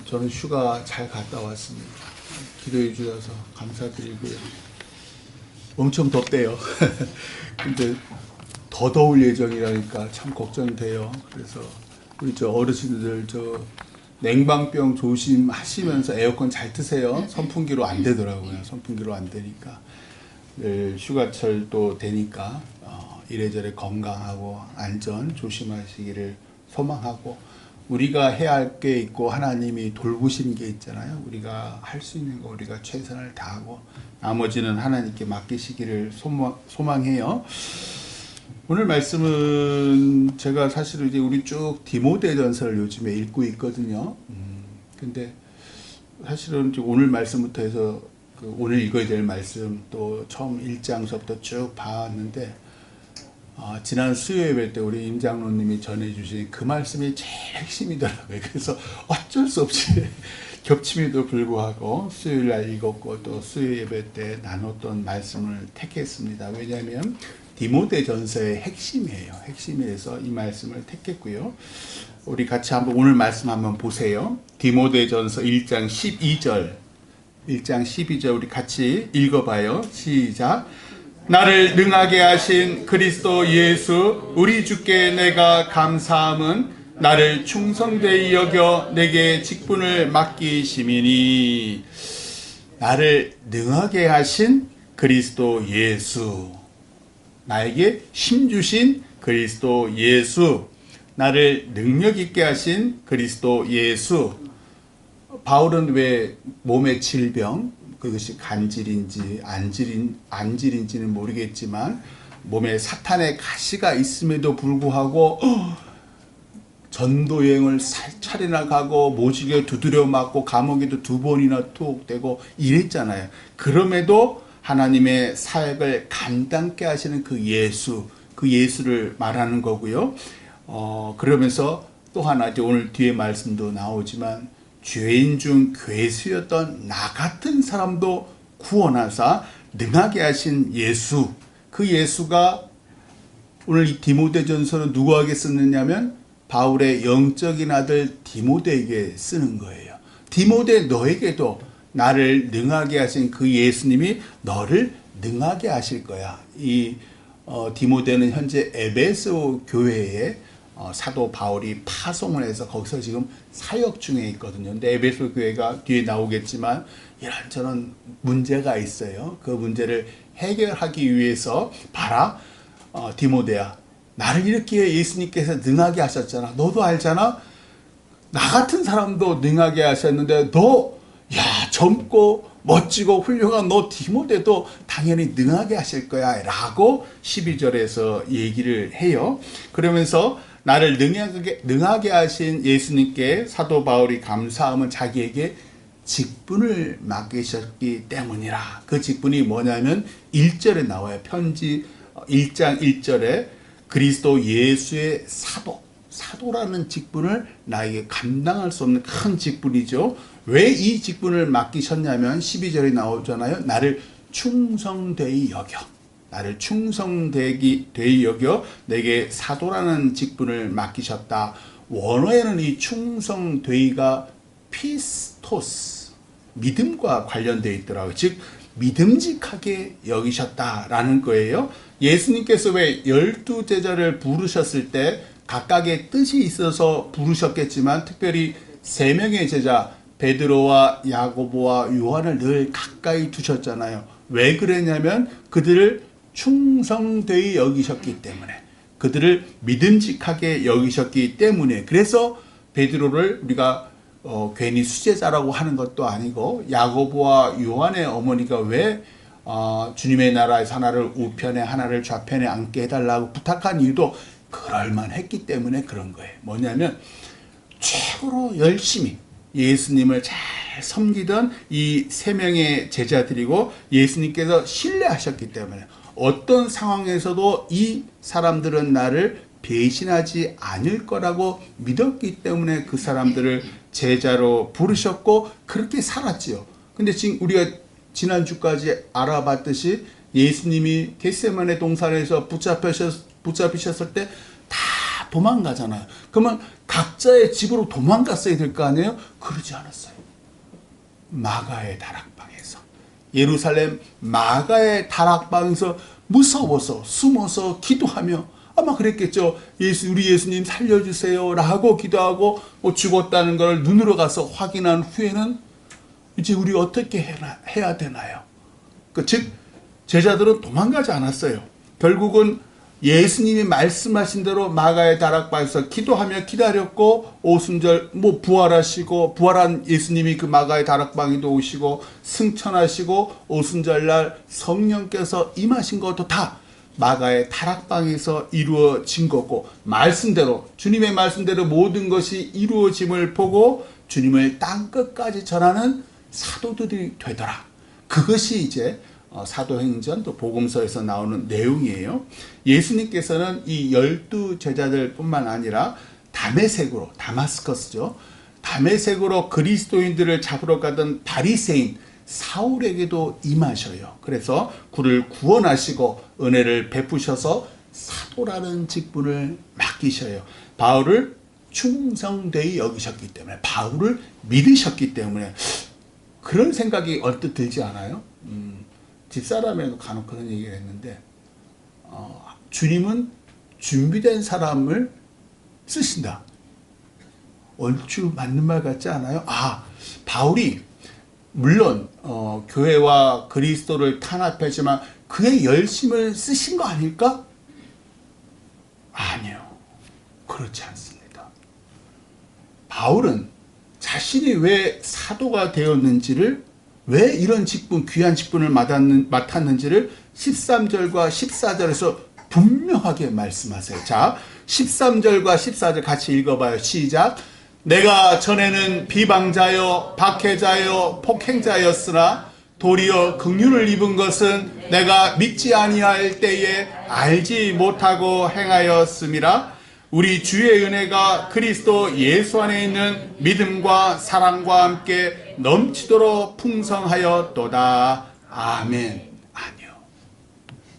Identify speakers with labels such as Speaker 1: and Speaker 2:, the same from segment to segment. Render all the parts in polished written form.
Speaker 1: 저는 휴가 잘 갔다 왔습니다. 기도해 주셔서 감사드리고요. 엄청 덥대요. 근데 더 더울 예정이라니까 참 걱정돼요. 그래서 우리 저 어르신들 저 냉방병 조심하시면서 에어컨 잘 트세요. 선풍기로 안 되더라고요. 선풍기로 안 되니까. 내일 휴가철도 되니까 이래저래 건강하고 안전 조심하시기를 소망하고, 우리가 해야 할 게 있고 하나님이 돌보시는 게 있잖아요. 우리가 할 수 있는 거 우리가 최선을 다하고 나머지는 하나님께 맡기시기를 소망해요. 오늘 말씀은 제가 사실은 이제 우리 쭉 디모데전서를 요즘에 읽고 있거든요. 근데 사실은 오늘 말씀부터 해서 오늘 읽어야 될 말씀 또 처음 1장서부터 쭉 봐왔는데, 지난 수요 예배 때 우리 임 장로님이 전해주신 그 말씀이 제일 핵심이더라고요. 그래서 어쩔 수 없이 겹침에도 불구하고 수요일 날 읽었고 또 수요 예배 때 나눴던 말씀을 택했습니다. 왜냐하면 디모데전서의 핵심이에요. 핵심이라서 이 말씀을 택했고요. 우리 같이 한번 오늘 말씀 한번 보세요. 디모데전서 1장 12절 1장 12절 우리 같이 읽어봐요. 시작. 나를 능하게 하신 그리스도 예수 우리 주께 내가 감사함은 나를 충성되이 여겨 내게 직분을 맡기심이니. 나를 능하게 하신 그리스도 예수, 나에게 힘 주신 그리스도 예수, 나를 능력 있게 하신 그리스도 예수. 바울은 왜 몸의 질병, 그것이 간질인지 안질인지는 모르겠지만 몸에 사탄의 가시가 있음에도 불구하고 전도 여행을 차례나 가고 모직에 두드려 맞고 감옥에도 2번이나 투옥되고 이랬잖아요. 그럼에도 하나님의 사역을 감당케 하시는 그 예수, 그 예수를 말하는 거고요. 그러면서 또 하나 이제 오늘 뒤에 말씀도 나오지만 죄인 중 괴수였던 나 같은 사람도 구원하사 능하게 하신 예수, 그 예수가 오늘 이 디모데전서는 누구에게 쓰느냐면 바울의 영적인 아들 디모데에게 쓰는 거예요. 디모데, 너에게도 나를 능하게 하신 그 예수님이 너를 능하게 하실 거야. 이 디모데는 현재 에베소 교회에 사도 바울이 파송을 해서 거기서 지금 사역 중에 있거든요. 근데 에베소 교회가 뒤에 나오겠지만 이런저런 문제가 있어요. 그 문제를 해결하기 위해서 봐라, 디모데야, 나를 이렇게 예수님께서 능하게 하셨잖아. 너도 알잖아. 나 같은 사람도 능하게 하셨는데 너, 야, 젊고 멋지고 훌륭한 너 디모데도 당연히 능하게 하실 거야 라고 12절에서 얘기를 해요. 그러면서 나를 능하게 하신 예수님께 사도 바울이 감사함은 자기에게 직분을 맡기셨기 때문이라. 그 직분이 뭐냐면 1절에 나와요. 편지 1장 1절에 그리스도 예수의 사도라는 직분을 나에게 감당할 수 없는 큰 직분이죠. 왜 이 직분을 맡기셨냐면 12절에 나오잖아요. 나를 충성되이 여겨. 나를 충성되이 여겨 내게 사도라는 직분을 맡기셨다. 원어에는 이 충성되이가 피스토스, 믿음과 관련되어 있더라고요. 즉 믿음직하게 여기셨다라는 거예요. 예수님께서 왜 12제자를 부르셨을 때 각각의 뜻이 있어서 부르셨겠지만 특별히 3명의 제자 베드로와 야고보와 요한을 늘 가까이 두셨잖아요. 왜 그랬냐면 그들을 충성되이 여기셨기 때문에, 그들을 믿음직하게 여기셨기 때문에. 그래서 베드로를 우리가 괜히 수제자라고 하는 것도 아니고, 야고보와 요한의 어머니가 왜 주님의 나라에서 하나를 우편에 하나를 좌편에 앉게 해달라고 부탁한 이유도 그럴만했기 때문에 그런 거예요. 뭐냐면 최고로 열심히 예수님을 잘 섬기던 이 3명의 제자들이고 예수님께서 신뢰하셨기 때문에 어떤 상황에서도 이 사람들은 나를 배신하지 않을 거라고 믿었기 때문에 그 사람들을 제자로 부르셨고 그렇게 살았지요. 근데 지금 우리가 지난주까지 알아봤듯이 예수님이 겟세마네 동산에서 붙잡히셨을 때 다 도망가잖아요. 그러면 각자의 집으로 도망갔어야 될 거 아니에요? 그러지 않았어요. 마가의 다락방에서, 예루살렘 마가의 다락방에서 무서워서 숨어서 기도하며, 아마 그랬겠죠. 우리 예수님 살려주세요 라고 기도하고, 죽었다는 걸 눈으로 가서 확인한 후에는 이제 우리 어떻게 해야 되나요? 즉 제자들은 도망가지 않았어요. 결국은 예수님이 말씀하신 대로 마가의 다락방에서 기도하며 기다렸고, 오순절 부활한 예수님이 그 마가의 다락방에도 오시고 승천하시고 오순절날 성령께서 임하신 것도 다 마가의 다락방에서 이루어진 거고, 말씀대로, 주님의 말씀대로 모든 것이 이루어짐을 보고 주님을 땅끝까지 전하는 사도들이 되더라. 그것이 이제 사도행전 또 복음서에서 나오는 내용이에요. 예수님께서는 이 12 제자들 뿐만 아니라 다메섹으로 그리스도인들을 잡으러 가던 바리새인 사울에게도 임하셔요. 그래서 그를 구원하시고 은혜를 베푸셔서 사도라는 직분을 맡기셔요. 바울을 충성되이 여기셨기 때문에, 바울을 믿으셨기 때문에. 그런 생각이 언뜻 들지 않아요? 집사람에도 간혹 그런 얘기를 했는데, 주님은 준비된 사람을 쓰신다. 얼추 맞는 말 같지 않아요? 바울이 물론 교회와 그리스도를 탄압했지만 그의 열심을 쓰신 거 아닐까? 아니요, 그렇지 않습니다. 바울은 자신이 왜 사도가 되었는지를, 왜 이런 직분, 귀한 직분을 맡았는지를 13절과 14절에서 분명하게 말씀하세요. 자, 13절과 14절 같이 읽어봐요. 시작. 내가 전에는 비방자요 박해자요 폭행자였으나 도리어 긍휼을 입은 것은 내가 믿지 아니할 때에 알지 못하고 행하였음이라. 우리 주의 은혜가 그리스도 예수 안에 있는 믿음과 사랑과 함께 넘치도록 풍성하였도다. 아멘. 아니요,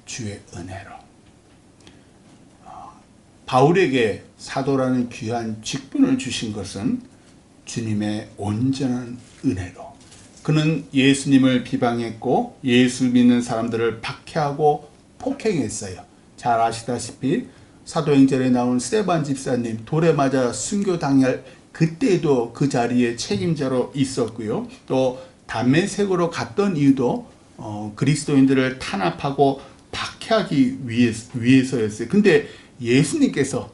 Speaker 1: 주의 은혜로. 바울에게 사도라는 귀한 직분을 주신 것은 주님의 온전한 은혜로. 그는 예수님을 비방했고 예수 믿는 사람들을 박해하고 폭행했어요. 잘 아시다시피 사도행전에 나온 스데반 집사님 돌에 맞아 순교 당할 그때도 그 자리에 책임자로 있었고요. 또 담메색으로 갔던 이유도 그리스도인들을 탄압하고 박해하기 위해서였어요. 근데 예수님께서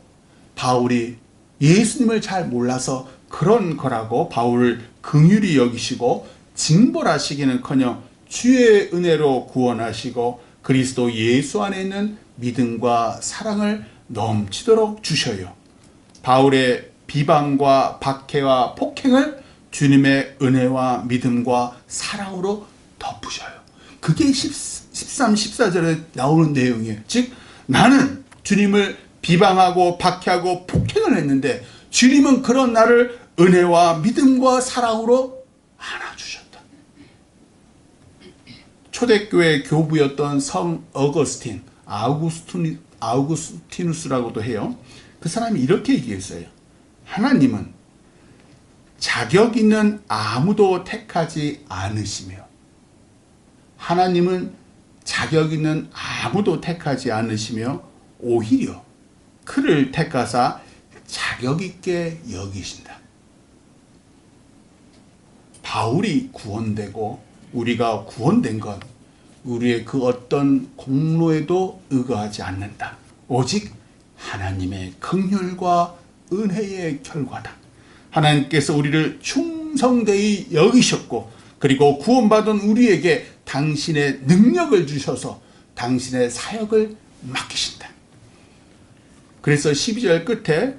Speaker 1: 바울이 예수님을 잘 몰라서 그런 거라고 바울을 긍휼히 여기시고 징벌하시기는커녕 주의 은혜로 구원하시고 그리스도 예수 안에 있는 믿음과 사랑을 넘치도록 주셔요. 바울의 비방과 박해와 폭행을 주님의 은혜와 믿음과 사랑으로 덮으셔요. 그게 13, 14절에 나오는 내용이에요. 즉 나는 주님을 비방하고 박해하고 폭행을 했는데 주님은 그런 나를 은혜와 믿음과 사랑으로 안아주셨다. 초대교회 교부였던 성 어거스틴, 아우구스티누스라고도 해요. 그 사람이 이렇게 얘기했어요. 하나님은 자격 있는 아무도 택하지 않으시며, 하나님은 자격 있는 아무도 택하지 않으시며 오히려 그를 택하사 자격 있게 여기신다. 바울이 구원되고 우리가 구원된 건 우리의 그 어떤 공로에도 의거하지 않는다. 오직 하나님의 긍휼과 은혜의 결과다. 하나님께서 우리를 충성되이 여기셨고 그리고 구원받은 우리에게 당신의 능력을 주셔서 당신의 사역을 맡기신다. 그래서 12절 끝에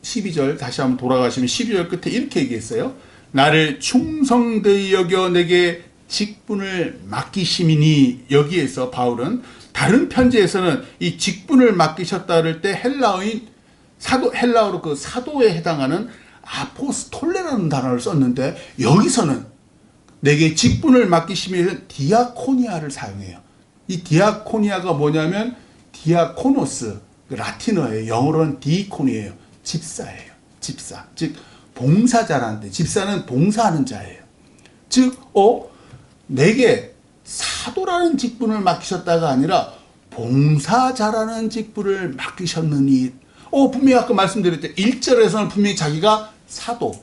Speaker 1: 12절 다시 한번 돌아가시면 12절 끝에 이렇게 얘기했어요. 나를 충성되이 여겨 내게 직분을 맡기심이니. 여기에서 바울은 다른 편지에서는 이 직분을 맡기셨다 할 때 헬라어로 그 사도에 해당하는 아포스톨레라는 단어를 썼는데 여기서는 내게 직분을 맡기심이 디아코니아를 사용해요. 이 디아코니아가 뭐냐면 디아코노스, 라틴어예요. 영어로는 디코니예요. 집사예요. 집사. 즉 봉사자라는데 집사는 봉사하는 자예요. 즉 내게 사도라는 직분을 맡기셨다가 아니라 봉사자라는 직분을 맡기셨느니 분명히 아까 말씀드렸죠. 1절에서는 분명히 자기가 사도,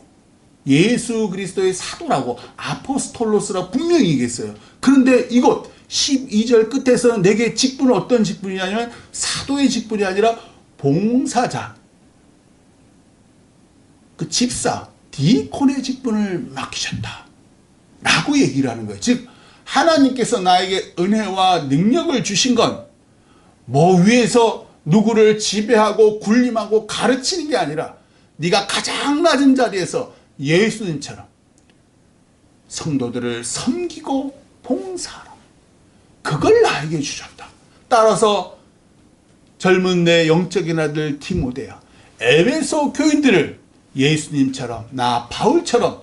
Speaker 1: 예수 그리스도의 사도라고 아포스톨로스라고 분명히 얘기했어요. 그런데 이곳 12절 끝에서는 내게 직분은 어떤 직분이냐면 사도의 직분이 아니라 봉사자, 그 집사, 디콘의 직분을 맡기셨다 라고 얘기를 하는 거예요. 즉 하나님께서 나에게 은혜와 능력을 주신 건 뭐 위에서 누구를 지배하고 군림하고 가르치는 게 아니라 네가 가장 낮은 자리에서 예수님처럼 성도들을 섬기고 봉사하라. 그걸 나에게 주셨다. 따라서 젊은 내 영적인 아들 디모데야, 에베소 교인들을 예수님처럼, 나 바울처럼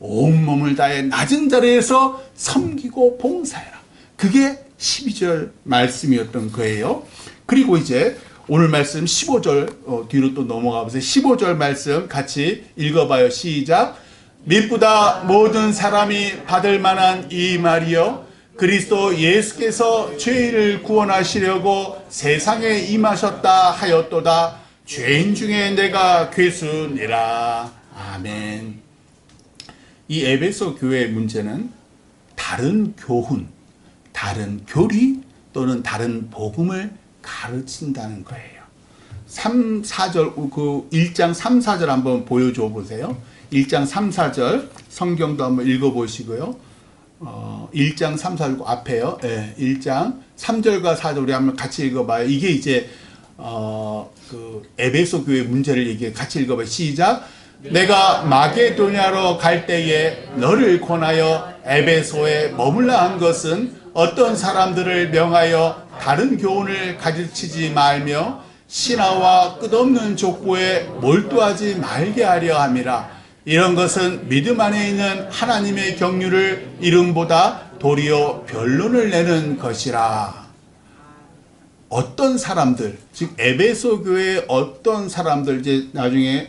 Speaker 1: 온몸을 다해 낮은 자리에서 섬기고 봉사해라. 그게 12절 말씀이었던 거예요. 그리고 이제 오늘 말씀 15절 뒤로 또 넘어가 보세요. 15절 말씀 같이 읽어봐요. 시작. mit보다 모든 사람이 받을 만한 이 말이요 그리스도 예수께서 죄인을 구원하시려고 세상에 임하셨다 하였도다. 죄인 중에 내가 괴수니라. 아멘. 이 에베소 교회의 문제는 다른 교훈, 다른 교리 또는 다른 복음을 가르친다는 거예요. 3, 4절, 그 1장 3, 4절 한번 보여줘 보세요. 1장 3, 4절 성경도 한번 읽어보시고요. 1장 3, 4절 앞에요. 네, 1장 3절과 4절 우리 한번 같이 읽어봐요. 이게 이제 그 에베소 교회 문제를 얘기해 같이 읽어봐요. 시작. 내가 마게도냐로 갈 때에 너를 권하여 에베소에 머물라 한 것은 어떤 사람들을 명하여 다른 교훈을 가르치지 말며 신화와 끝없는 족보에 몰두하지 말게 하려 함이라. 이런 것은 믿음 안에 있는 하나님의 경륜을 이름보다 도리어 변론을 내는 것이라. 어떤 사람들, 즉 에베소 교회의 어떤 사람들, 이제 나중에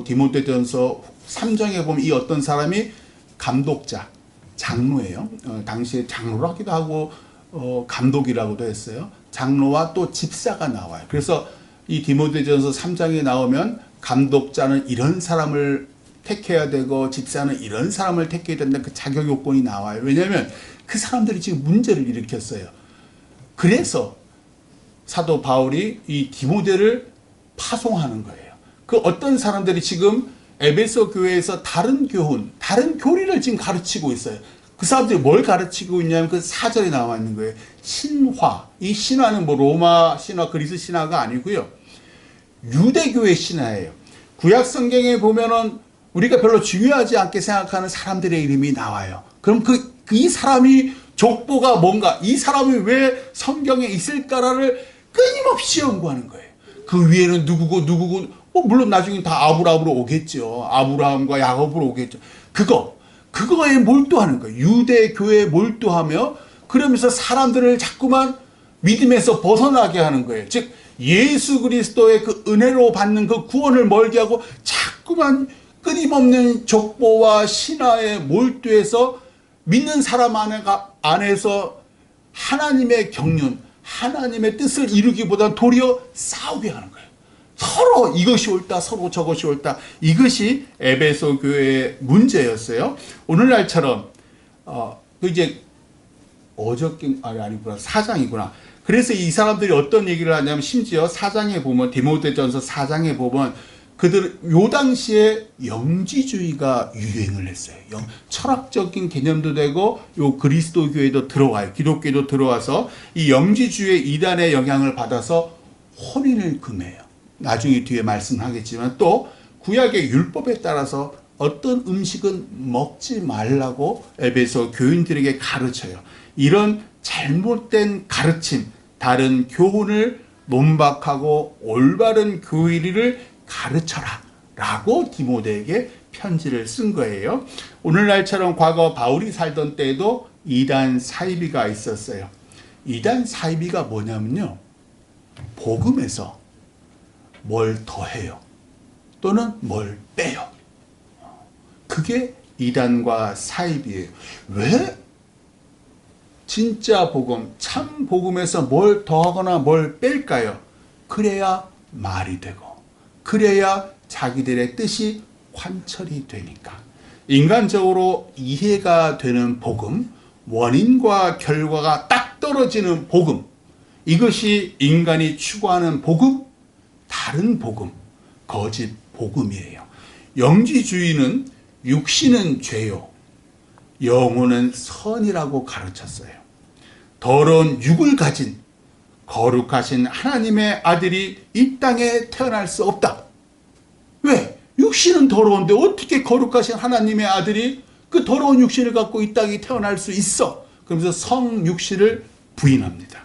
Speaker 1: 디모데전서 3장에 보면 이 어떤 사람이 감독자, 장로예요. 당시에 장로로 하기도 하고 감독이라고도 했어요. 장로와 또 집사가 나와요. 그래서 이 디모데전서 3장에 나오면 감독자는 이런 사람을 택해야 되고 집사는 이런 사람을 택해야 된다는 그 자격 요건이 나와요. 왜냐하면 그 사람들이 지금 문제를 일으켰어요. 그래서 사도 바울이 이 디모데를 파송하는 거예요. 그 어떤 사람들이 지금 에베소 교회에서 다른 교훈, 다른 교리를 지금 가르치고 있어요. 그 사람들이 뭘 가르치고 있냐면 그 4절에 나와 있는 거예요. 신화. 이 신화는 뭐 로마 신화, 그리스 신화가 아니고요. 유대교의 신화예요. 구약 성경에 보면은 우리가 별로 중요하지 않게 생각하는 사람들의 이름이 나와요. 그럼 이 사람이 족보가 뭔가, 이 사람이 왜 성경에 있을까를 끊임없이 연구하는 거예요. 그 위에는 누구고 물론 나중에 다 아브라함으로 오겠죠. 아브라함과 야곱으로 오겠죠. 그거에 몰두하는 거예요. 유대교회에 몰두하며 그러면서 사람들을 자꾸만 믿음에서 벗어나게 하는 거예요. 즉 예수 그리스도의 그 은혜로 받는 그 구원을 멀게 하고 자꾸만 끊임없는 족보와 신화에 몰두해서 믿는 사람 안에서 하나님의 경륜, 하나님의 뜻을 이루기보다는 도리어 싸우게 하는 거예요. 서로 이것이 옳다, 서로 저것이 옳다. 이것이 에베소 교회의 문제였어요. 오늘날처럼 이제 아니구나, 4장이구나. 그래서 이 사람들이 어떤 얘기를 하냐면 심지어 4장에 보면 디모데전서 4장에 보면 요 당시에 영지주의가 유행을 했어요. 철학적인 개념도 되고 요 그리스도교에도 들어와요. 기독교에도 들어와서 이 영지주의 이단의 영향을 받아서 혼인을 금해요. 나중에 뒤에 말씀하겠지만 또 구약의 율법에 따라서 어떤 음식은 먹지 말라고 에베소 교인들에게 가르쳐요. 이런 잘못된 가르침, 다른 교훈을 논박하고 올바른 교리를 가르쳐라 라고 디모데에게 편지를 쓴 거예요. 오늘날처럼 과거 바울이 살던 때에도 이단 사이비가 있었어요. 이단 사이비가 뭐냐면요, 복음에서 뭘 더해요. 또는 뭘 빼요. 그게 이단과 사입이에요. 왜 진짜 복음, 참 복음에서 뭘 더하거나 뭘 뺄까요? 그래야 말이 되고, 그래야 자기들의 뜻이 관철이 되니까. 인간적으로 이해가 되는 복음, 원인과 결과가 딱 떨어지는 복음, 이것이 인간이 추구하는 복음, 다른 복음, 거짓 복음이에요. 영지주의는 육신은 죄요, 영혼은 선이라고 가르쳤어요. 더러운 육을 가진 거룩하신 하나님의 아들이 이 땅에 태어날 수 없다. 왜? 육신은 더러운데 어떻게 거룩하신 하나님의 아들이 그 더러운 육신을 갖고 이 땅에 태어날 수 있어? 그러면서 성육신을 부인합니다.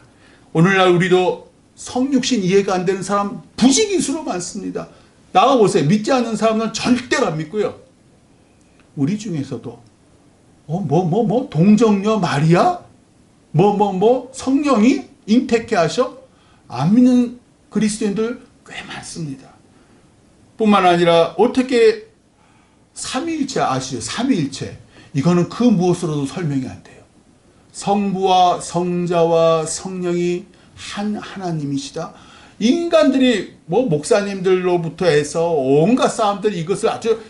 Speaker 1: 오늘날 우리도 성육신 이해가 안 되는 사람 부지기수로 많습니다. 나가보세요. 믿지 않는 사람은 절대로 안 믿고요. 우리 중에서도 동정녀 마리아? 성령이 잉태케 하셔? 안 믿는 그리스도인들 꽤 많습니다. 뿐만 아니라 어떻게 삼위일체 아시죠? 삼위일체. 이거는 그 무엇으로도 설명이 안 돼요. 성부와 성자와 성령이 한 하나님이시다. 인간들이 목사님들로부터 해서 온갖 사람들이 이것을 아주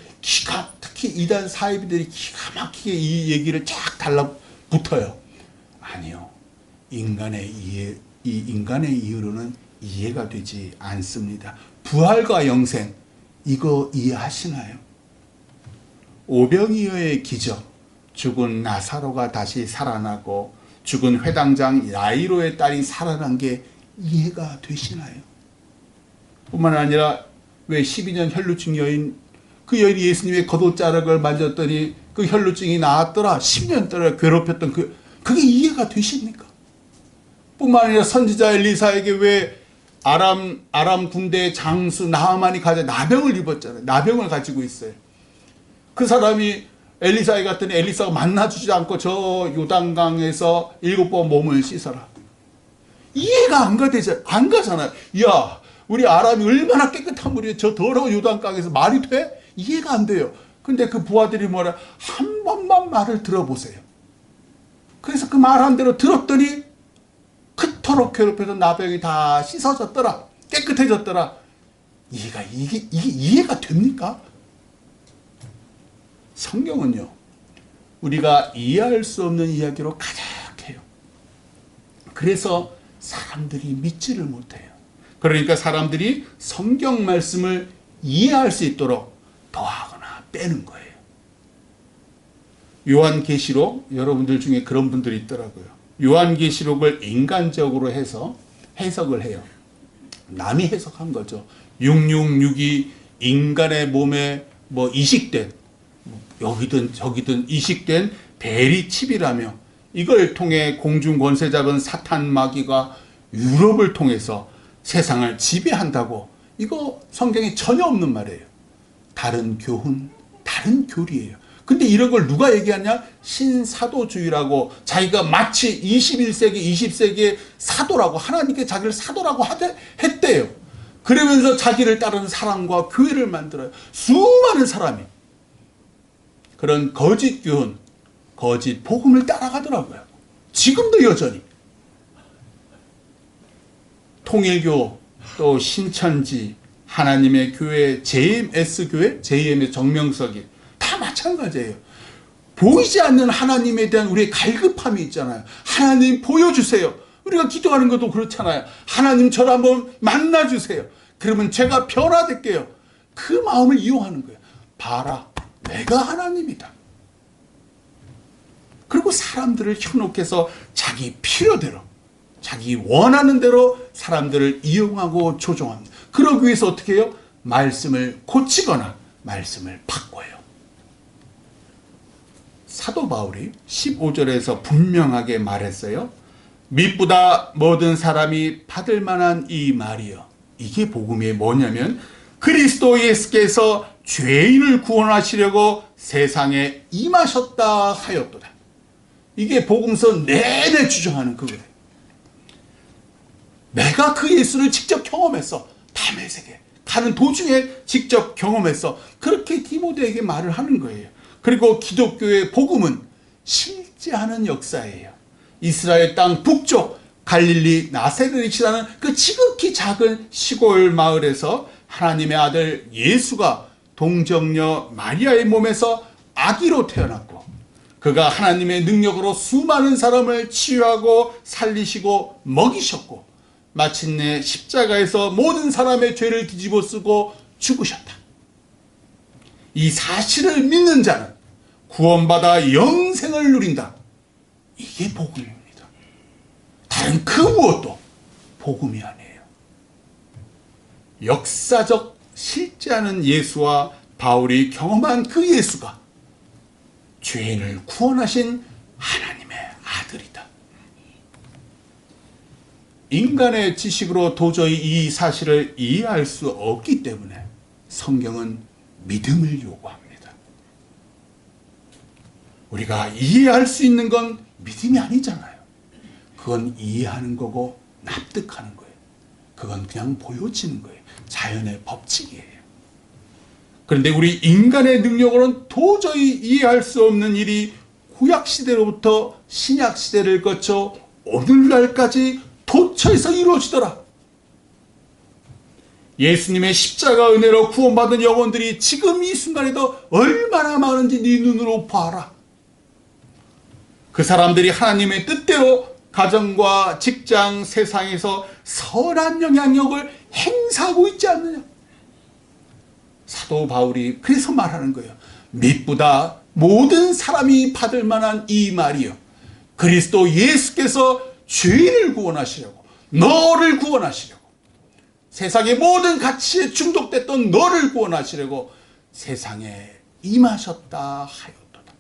Speaker 1: 특히 이단 사이비들이 기가 막히게 이 얘기를 쫙 달라붙어요. 아니요. 인간의 이해로는 이해가 되지 않습니다. 부활과 영생, 이거 이해하시나요? 오병이어의 기적, 죽은 나사로가 다시 살아나고 죽은 회당장 야이로의 딸이 살아난 게 이해가 되시나요? 뿐만 아니라 왜 12년 혈루증 여인, 그 여인이 예수님의 겉옷자락을 만졌더니 그 혈루증이 나았더라. 10년 동안 괴롭혔던 그게 이해가 되십니까? 뿐만 아니라 선지자 엘리사에게 왜 아람 군대의 장수 나하만이 나병을 입었잖아요. 나병을 가지고 있어요. 그 사람이 엘리사에 갔더니 엘리사가 만나주지 않고 저 요단강에서 7번 몸을 씻어라. 이해가 안 가잖아요. 이야, 우리 아람이 얼마나 깨끗한 물이에요. 저 더러운 요단강에서 말이 돼? 이해가 안 돼요. 근데 그 부하들이 뭐라, 한 번만 말을 들어보세요. 그래서 그 말한 대로 들었더니 그토록 괴롭혀서 나병이 다 씻어졌더라. 깨끗해졌더라. 이게 이해가 됩니까? 성경은요, 우리가 이해할 수 없는 이야기로 가득해요. 그래서 사람들이 믿지를 못해요. 그러니까 사람들이 성경 말씀을 이해할 수 있도록 더하거나 빼는 거예요. 요한계시록, 여러분들 중에 그런 분들이 있더라고요. 요한계시록을 인간적으로 해서 해석을 해요. 남이 해석한 거죠. 666이 인간의 몸에 이식된, 여기든 저기든 이식된 대리칩이라며, 이걸 통해 공중 권세 잡은 사탄 마귀가 유럽을 통해서 세상을 지배한다고. 이거 성경에 전혀 없는 말이에요. 다른 교훈, 다른 교리예요. 근데 이런 걸 누가 얘기하냐? 신사도주의라고, 자기가 마치 21세기, 20세기의 사도라고, 하나님께 자기를 사도라고 했대요. 그러면서 자기를 따르는 사람과 교회를 만들어요. 수많은 사람이 그런 거짓 교훈, 거짓 복음을 따라가더라고요. 지금도 여전히. 통일교, 또 신천지, 하나님의 교회, JMS 교회, JM의 정명석이 다 마찬가지예요. 보이지 않는 하나님에 대한 우리의 갈급함이 있잖아요. 하나님 보여주세요. 우리가 기도하는 것도 그렇잖아요. 하나님 저를 한번 만나주세요. 그러면 제가 변화될게요. 그 마음을 이용하는 거예요. 봐라, 내가 하나님이다. 그리고 사람들을 현혹해서 자기 필요대로, 자기 원하는 대로 사람들을 이용하고 조종합니다. 그러기 위해서 어떻게 해요? 말씀을 고치거나 말씀을 바꿔요. 사도 바울이 15절에서 분명하게 말했어요. mit보다 모든 사람이 받을 만한 이 말이요. 이게 복음이 뭐냐면, 그리스도 예수께서 죄인을 구원하시려고 세상에 임하셨다 하였도다. 이게 복음서 내내 주장하는 그거예요. 내가 그 예수를 직접 경험했어. 다메섹에 가는 도중에 직접 경험했어. 그렇게 디모데에게 말을 하는 거예요. 그리고 기독교의 복음은 실제하는 역사예요. 이스라엘 땅 북쪽 갈릴리 나사렛이라는 그 지극히 작은 시골 마을에서 하나님의 아들 예수가 동정녀 마리아의 몸에서 아기로 태어났고, 그가 하나님의 능력으로 수많은 사람을 치유하고 살리시고 먹이셨고, 마침내 십자가에서 모든 사람의 죄를 뒤집어 쓰고 죽으셨다. 이 사실을 믿는 자는 구원받아 영생을 누린다. 이게 복음입니다. 다른 그 무엇도 복음이 아니에요. 역사적 실제하는 예수와 바울이 경험한 그 예수가 죄인을 구원하신 하나님의 아들이다. 인간의 지식으로 도저히 이 사실을 이해할 수 없기 때문에 성경은 믿음을 요구합니다. 우리가 이해할 수 있는 건 믿음이 아니잖아요. 그건 이해하는 거고 납득하는 거예요. 그건 그냥 보여지는 거예요. 자연의 법칙이에요. 그런데 우리 인간의 능력으로는 도저히 이해할 수 없는 일이 구약시대로부터 신약시대를 거쳐 오늘날까지 도처에서 이루어지더라. 예수님의 십자가 은혜로 구원받은 영혼들이 지금 이 순간에도 얼마나 많은지 네 눈으로 봐라. 그 사람들이 하나님의 뜻대로 가정과 직장, 세상에서 선한 영향력을 행사하고 있지 않느냐. 사도 바울이 그래서 말하는 거예요. mit보다 모든 사람이 받을 만한 이 말이요, 그리스도 예수께서 죄인을 구원하시려고, 너를 구원하시려고, 세상의 모든 가치에 중독됐던 너를 구원하시려고 세상에 임하셨다 하였도다.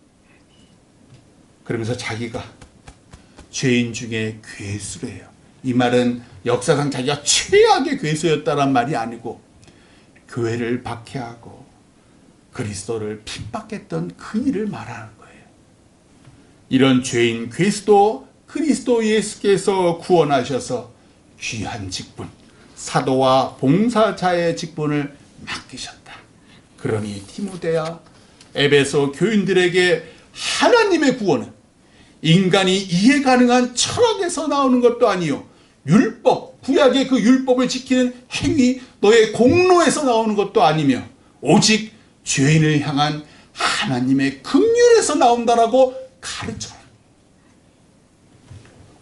Speaker 1: 그러면서 자기가 죄인 중에 괴수래요. 이 말은 역사상 자기가 최악의 괴수였다란 말이 아니고 교회를 박해하고 그리스도를 핍박했던 그 일을 말하는 거예요. 이런 죄인 괴수도 그리스도 예수께서 구원하셔서 귀한 직분, 사도와 봉사자의 직분을 맡기셨다. 그러니 디모데야, 에베소 교인들에게 하나님의 구원은 인간이 이해 가능한 철학에서 나오는 것도 아니요, 율법, 구약의 그 율법을 지키는 행위, 너의 공로에서 나오는 것도 아니며 오직 죄인을 향한 하나님의 긍휼에서 나온다라고 가르쳐라.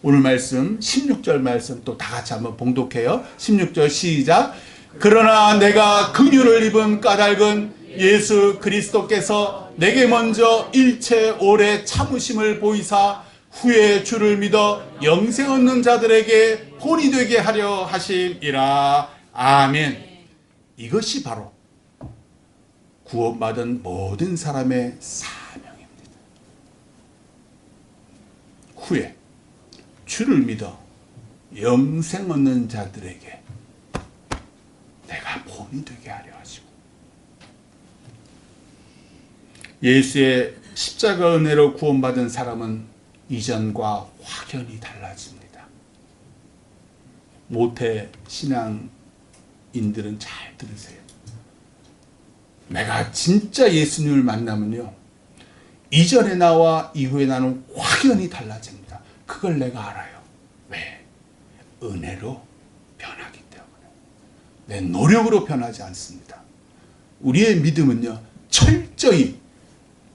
Speaker 1: 오늘 말씀 16절 말씀 또 다 같이 한번 봉독해요. 16절 시작. 그러나 내가 긍휼을 입은 까닭은 예수 그리스도께서 내게 먼저 일체 오래 참으심을 보이사 후에 주를 믿어 영생 얻는 자들에게 본이 되게 하려 하심이라. 아멘. 이것이 바로 구원받은 모든 사람의 사명입니다. 후에 주를 믿어 영생 얻는 자들에게 내가 본이 되게 하려 하시고, 예수의 십자가 은혜로 구원받은 사람은 이전과 확연히 달라집니다. 모태 신앙인들은 잘 들으세요. 내가 진짜 예수님을 만나면요, 이전의 나와 이후의 나는 확연히 달라집니다. 그걸 내가 알아요. 왜? 은혜로 변하기 때문에. 내 노력으로 변하지 않습니다. 우리의 믿음은요, 철저히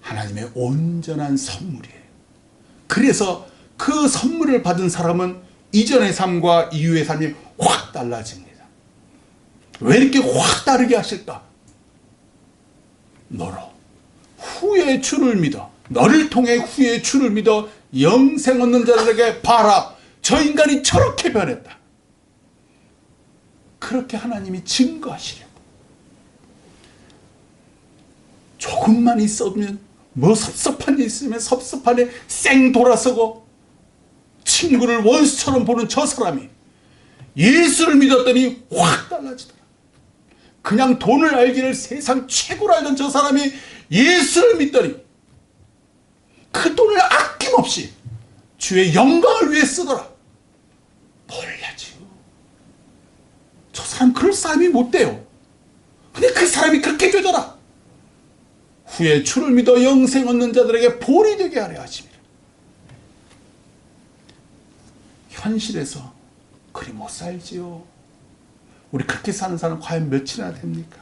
Speaker 1: 하나님의 온전한 선물이에요. 그래서 그 선물을 받은 사람은 이전의 삶과 이후의 삶이 확 달라집니다. 왜 이렇게 확 다르게 하실까? 너로 후에 주를 믿어, 너를 통해 후에 주를 믿어 영생 얻는 자들에게 봐라. 저 인간이 저렇게 변했다. 그렇게 하나님이 증거하시려고. 조금만 있으면 뭐 섭섭한 일 있으면 섭섭한 일 쌩 돌아서고, 친구를 원수처럼 보는 저 사람이 예수를 믿었더니 확 달라지더라. 그냥 돈을 알기를 세상 최고로 알던 저 사람이 예수를 믿더니 그 돈을 아낌없이 주의 영광을 위해 쓰더라. 놀라지요. 저 사람 그럴 사람이 못 돼요. 근데 그 사람이 그렇게 되더라. 후에 주를 믿어 영생 얻는 자들에게 본이 되게 하려 하십니다. 현실에서 그리 못 살지요. 우리 그렇게 사는 사람 과연 몇이나 됩니까?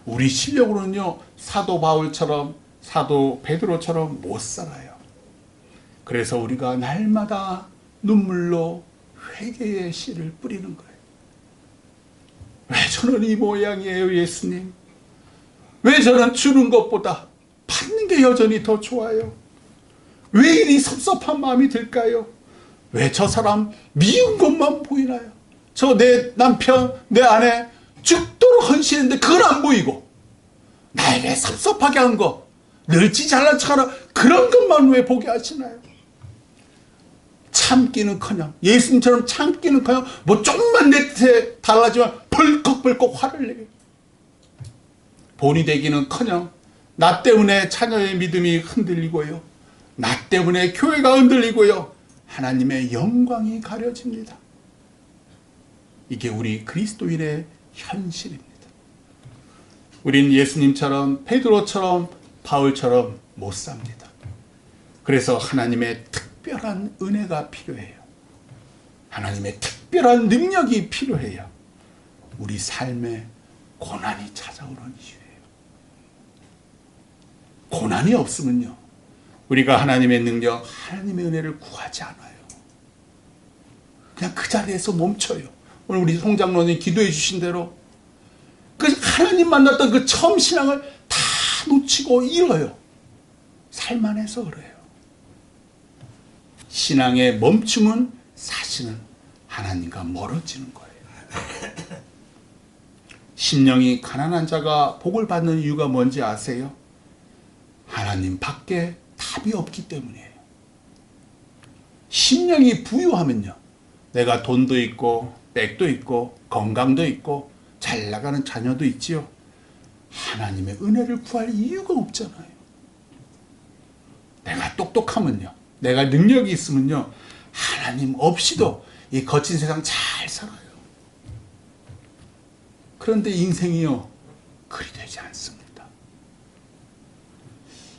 Speaker 1: 우리 실력으로는요, 사도 바울처럼, 사도 베드로처럼 못 살아요. 그래서 우리가 날마다 눈물로 회개의 씨를 뿌리는 거예요. 왜 저는 이 모양이에요, 예수님? 왜 저는 주는 것보다 받는 게 여전히 더 좋아요? 왜 이리 섭섭한 마음이 들까요? 왜 저 사람 미운 것만 보이나요? 저 내 남편, 내 아내 죽도록 헌신했는데 그건 안 보이고, 나에게 섭섭하게 한 거, 널찍이 잘난 척하는 그런 것만 왜 보게 하시나요? 참기는커녕, 예수님처럼 참기는커녕 뭐 조금만 내 뜻에 달라지면 벌컥벌컥 화를 내요. 본이 되기는커녕 나 때문에 자녀의 믿음이 흔들리고요, 나 때문에 교회가 흔들리고요, 하나님의 영광이 가려집니다. 이게 우리 그리스도인의 현실입니다. 우린 예수님처럼, 베드로처럼, 바울처럼 못 삽니다. 그래서 하나님의 특별한 은혜가 필요해요. 하나님의 특별한 능력이 필요해요. 우리 삶에 고난이 찾아오는 이유예요. 고난이 없으면요, 우리가 하나님의 능력, 하나님의 은혜를 구하지 않아요. 그냥 그 자리에서 멈춰요. 오늘 우리 송장로님 기도해 주신 대로 그 하나님 만났던 그 처음 신앙을 다 놓치고 잃어요. 살만해서 그래요. 신앙의 멈춤은 사실은 하나님과 멀어지는 거예요. 심령이 가난한 자가 복을 받는 이유가 뭔지 아세요? 하나님 밖에 답이 없기 때문이에요. 심령이 부유하면요, 내가 돈도 있고 백도 있고 건강도 있고 잘 나가는 자녀도 있지요, 하나님의 은혜를 구할 이유가 없잖아요. 내가 똑똑하면요, 내가 능력이 있으면요, 하나님 없이도 이 거친 세상 잘 살아요. 그런데 인생이요, 그리 되지 않습니다.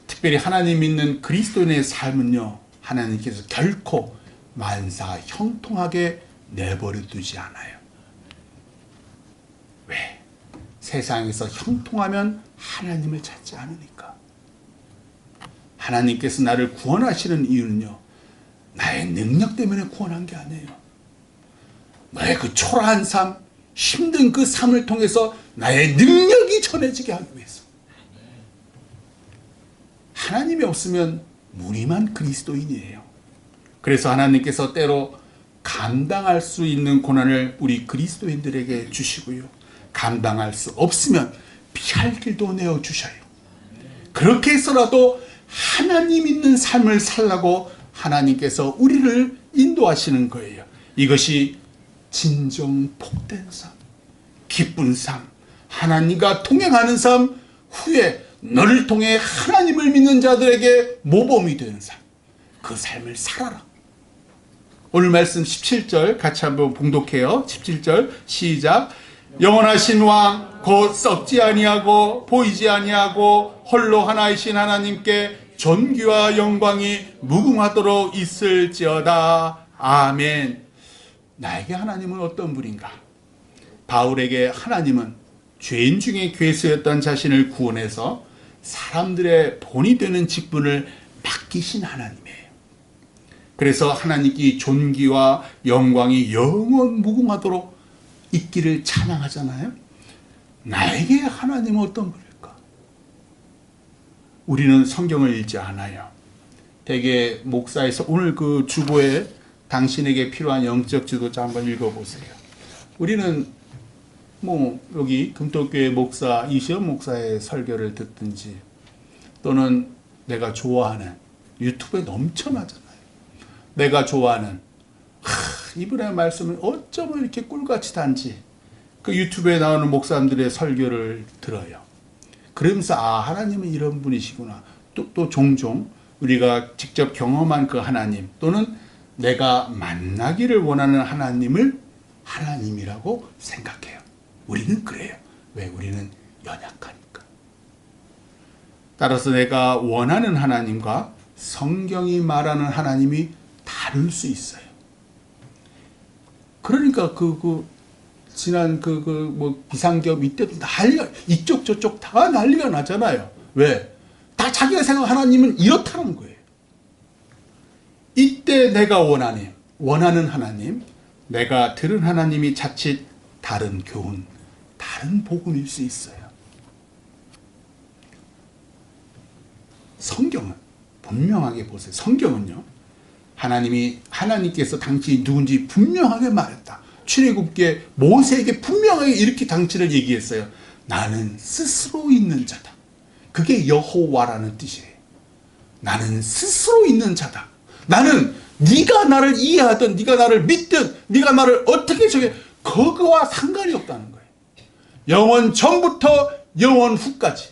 Speaker 1: 특별히 하나님 믿는 그리스도인의 삶은요, 하나님께서 결코 만사 형통하게 내버려 두지 않아요. 왜? 세상에서 형통하면 하나님을 찾지 않으니까. 하나님께서 나를 구원하시는 이유는요, 나의 능력 때문에 구원한 게 아니에요. 나의 그 초라한 삶, 힘든 그 삶을 통해서 나의 능력이 전해지게 하기 위해서. 하나님이 없으면 무림한 그리스도인이에요. 그래서 하나님께서 때로 감당할 수 있는 고난을 우리 그리스도인들에게 주시고요, 감당할 수 없으면 피할 길도 내어주셔요. 그렇게 해서라도 하나님 있는 삶을 살라고 하나님께서 우리를 인도하시는 거예요. 이것이 진정 복된 삶, 기쁜 삶, 하나님과 동행하는 삶, 후에 너를 통해 하나님을 믿는 자들에게 모범이 되는 삶, 그 삶을 살아라. 오늘 말씀 17절 같이 한번 봉독해요. 17절 시작. 영원하신 왕 곧 썩지 아니하고 보이지 아니하고 홀로 하나이신 하나님께 존귀와 영광이 무궁하도록 있을지어다. 아멘. 나에게 하나님은 어떤 분인가? 바울에게 하나님은 죄인 중에 괴수였던 자신을 구원해서 사람들의 본이 되는 직분을 맡기신 하나님이에요. 그래서 하나님께 존귀와 영광이 영원 무궁하도록 있기를 찬양하잖아요. 나에게 하나님은 어떤 분일까? 우리는 성경을 읽지 않아요. 대개 목사에서 오늘 그 주보에 당신에게 필요한 영적 지도자 한번 읽어보세요. 우리는 뭐 여기 금토교회 목사 이시연 목사의 설교를 듣든지, 또는 내가 좋아하는 유튜브에 넘쳐나잖아요. 내가 좋아하는 이분의 말씀을 어쩌면 이렇게 꿀같이 단지 그 유튜브에 나오는 목사님들의 설교를 들어요. 그러면서 아, 하나님은 이런 분이시구나. 또 종종 우리가 직접 경험한 그 하나님, 또는 내가 만나기를 원하는 하나님을 하나님이라고 생각해요. 우리는 그래요. 왜? 우리는 연약하니까. 따라서 내가 원하는 하나님과 성경이 말하는 하나님이 다를 수 있어요. 그러니까 지난 비상경 이때도 난리가, 이쪽 저쪽 다 난리가 나잖아요. 왜? 다 자기가 생각하는 하나님은 이렇다는 거예요. 이때 내가 원하는 하나님, 내가 들은 하나님이 자칫 다른 교훈, 다른 복음일 수 있어요. 성경은 분명하게 보세요. 성경은요, 하나님께서 당신이 누군지 분명하게 말했다. 출애굽기에 모세에게 분명하게 이렇게 당신을 얘기했어요. 나는 스스로 있는 자다. 그게 여호와라는 뜻이에요. 나는 스스로 있는 자다. 나는 네가 나를 이해하든 네가 나를 믿든 네가 나를 어떻게 그거와 상관이 없다는 거예요. 영원 전부터 영원 후까지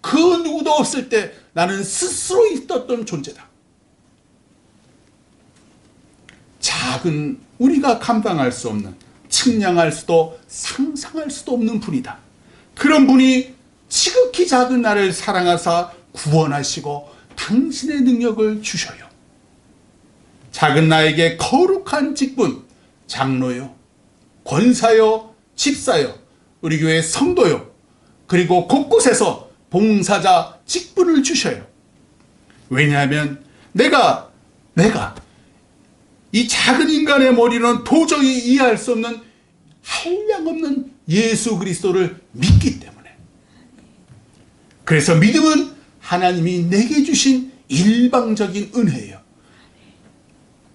Speaker 1: 그 누구도 없을 때 나는 스스로 있었던 존재다. 작은, 우리가 감당할 수 없는, 측량할 수도 상상할 수도 없는 분이다. 그런 분이 지극히 작은 나를 사랑하사 구원하시고 당신의 능력을 주셔요. 작은 나에게 거룩한 직분, 장로요, 권사요, 집사요, 우리 교회 성도요, 그리고 곳곳에서 봉사자 직분을 주셔요. 왜냐하면 내가 이 작은 인간의 머리는 도저히 이해할 수 없는 한량없는 예수 그리스도를 믿기 때문에. 그래서 믿음은 하나님이 내게 주신 일방적인 은혜예요.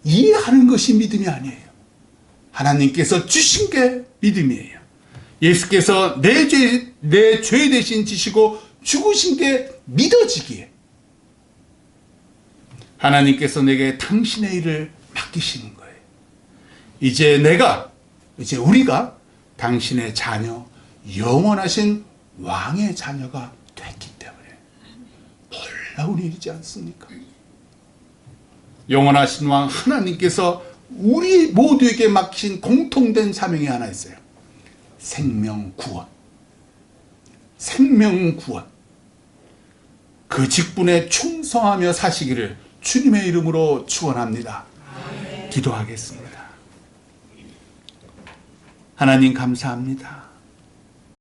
Speaker 1: 이해하는 것이 믿음이 아니에요. 하나님께서 주신 게 믿음이에요. 예수께서 내 죄 대신 지시고 죽으신 게 믿어지기에 하나님께서 내게 당신의 일을 맡기시는 거예요. 이제 우리가 당신의 자녀, 영원하신 왕의 자녀가 됐기 때문에 놀라운 일이지 않습니까? 영원하신 왕 하나님께서 우리 모두에게 맡기신 공통된 사명이 하나 있어요. 생명 구원. 생명 구원. 그 직분에 충성하며 사시기를 주님의 이름으로 축원합니다. 기도하겠습니다. 하나님 감사합니다.